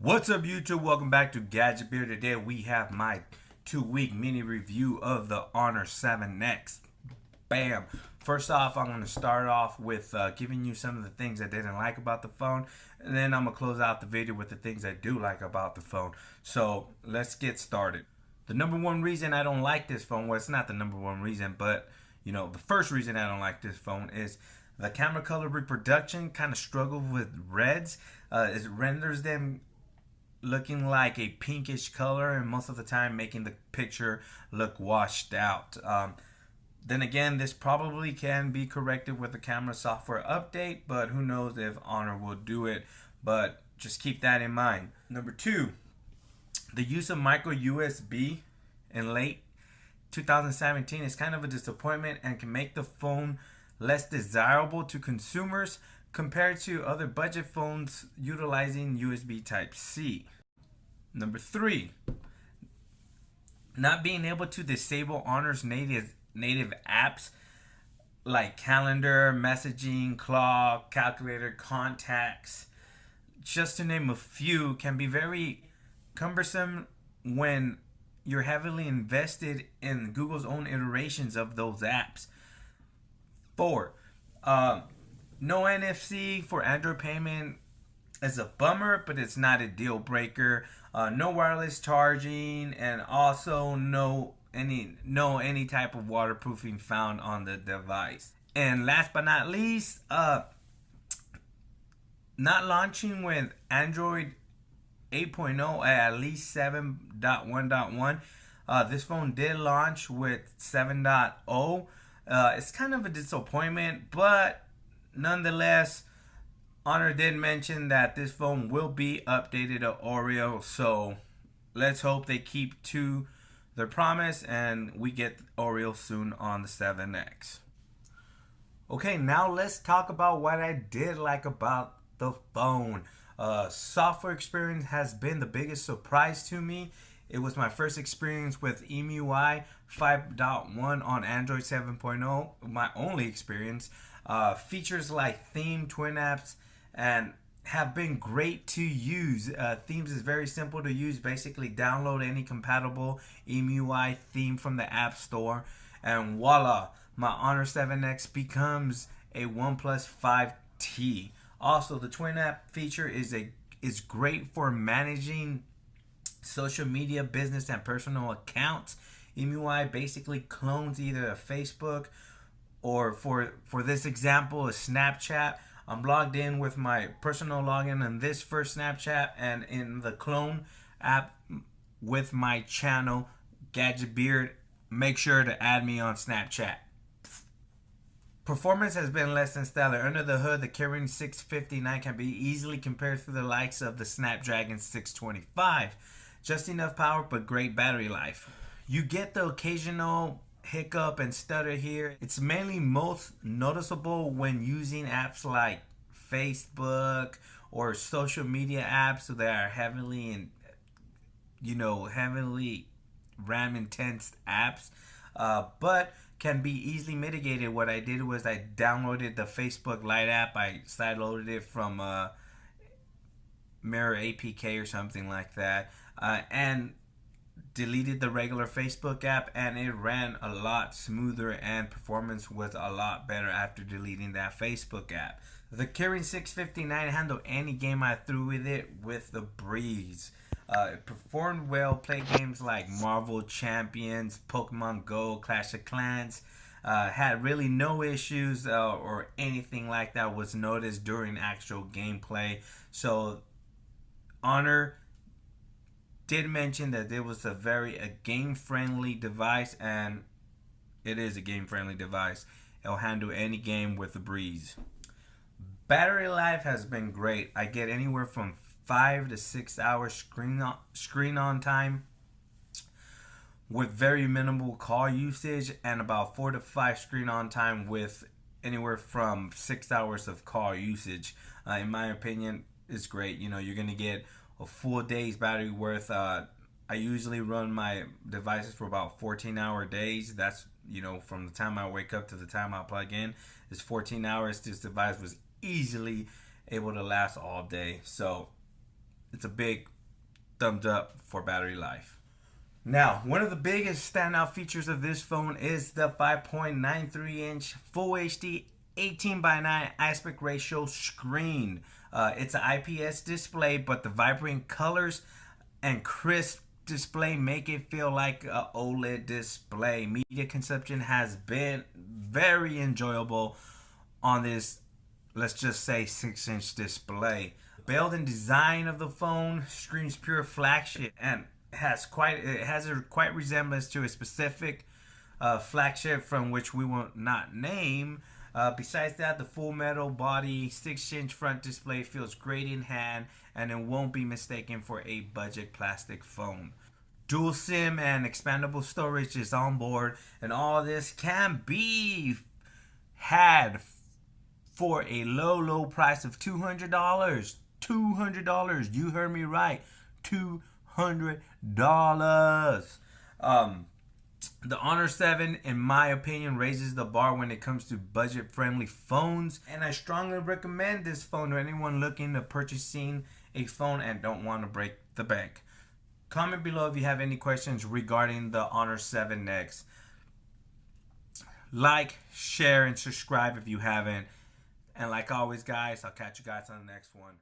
What's up, YouTube? Welcome back to Gadget Beer. Today we have my 2-week mini review of the Honor 7X. Bam! First off, I'm going to start off with giving you some of the things I didn't like about the phone, and then I'm going to close out the video with the things I do like about the phone. So let's get started. The number one reason I don't like this phone, well, it's not the number one reason, but the first reason I don't like this phone is the camera color reproduction kind of struggled with reds. It renders them looking like a pinkish color, and most of the time making the picture look washed out. Then again, this probably can be corrected with the camera software update, but who knows if Honor will do it. But just keep that in mind. Number two, the use of micro USB in late 2017 is kind of a disappointment and can make the phone less desirable to consumers compared to other budget phones utilizing USB Type-C. Number three, not being able to disable Honor's native apps like calendar, messaging, clock, calculator, contacts, just to name a few, can be very cumbersome when you're heavily invested in Google's own iterations of those apps. Four, no NFC for Android payment is a bummer, but it's not a deal breaker. No wireless charging, and also no any type of waterproofing found on the device. And last but not least, not launching with Android 8.0 at least 7.1.1. This phone did launch with 7.0. It's kind of a disappointment, but nonetheless, Honor did mention that this phone will be updated to Oreo, so let's hope they keep to their promise and we get Oreo soon on the 7X. Okay, now let's talk about what I did like about the phone. Software experience has been the biggest surprise to me. It was my first experience with EMUI 5.1 on Android 7.0, my only experience. Features like theme, twin apps, and have been great to use. Themes is very simple to use. Basically, download any compatible EMUI theme from the App Store, and voila, my Honor 7X becomes a OnePlus 5T. Also, the twin app feature is great for managing social media, business, and personal accounts. EMUI basically clones either a Facebook or, for this example, a Snapchat. I'm logged in with my personal login in this first Snapchat, and in the clone app with my channel, Gadget Beard. Make sure to add me on Snapchat. Performance has been less than stellar. Under the hood, the Kirin 659 can be easily compared to the likes of the Snapdragon 625. Just enough power, but great battery life. You get the occasional hiccup and stutter here. It's mainly most noticeable when using apps like Facebook or social media apps that are heavily RAM intense apps, but can be easily mitigated. What I did was I downloaded the Facebook Lite app. I sideloaded it from Mirror APK or something like that, and deleted the regular Facebook app, and it ran a lot smoother and performance was a lot better after deleting that Facebook app. The Kirin 659 handled any game I threw with it with the breeze. It performed well, played games like Marvel Champions, Pokemon Go, Clash of Clans. Had really no issues or anything like that was noticed during actual gameplay. So Honor did mention that it was a game-friendly device, and it is a game-friendly device. It'll handle any game with a breeze. Battery life has been great. I get anywhere from 5 to 6 hours screen on time with very minimal call usage, and about 4 to 5 screen on time with anywhere from 6 hours of call usage. In my opinion, it's great. You're gonna get a full day's battery worth. I usually run my devices for about 14-hour days. That's from the time I wake up to the time I plug in is 14 hours. This device was easily able to last all day. So it's a big thumbs up for battery life. Now, one of the biggest standout features of this phone is the 5.93 inch Full HD 18:9 aspect ratio screen. It's an IPS display, but the vibrant colors and crisp display make it feel like an OLED display. Media consumption has been very enjoyable on this, let's just say, 6-inch display. Build and design of the phone screams pure flagship and it has a quite resemblance to a specific flagship from which we will not name. Besides that, the full metal body 6-inch front display feels great in hand, and it won't be mistaken for a budget plastic phone. Dual SIM and expandable storage is on board, and all this can be had for a low price of $200. $200. You heard me right. $200. The Honor 7, in my opinion, raises the bar when it comes to budget-friendly phones, and I strongly recommend this phone to anyone looking to purchasing a phone and don't want to break the bank. Comment below if you have any questions regarding the Honor 7X. Like, share, and subscribe if you haven't. And like always, guys, I'll catch you guys on the next one.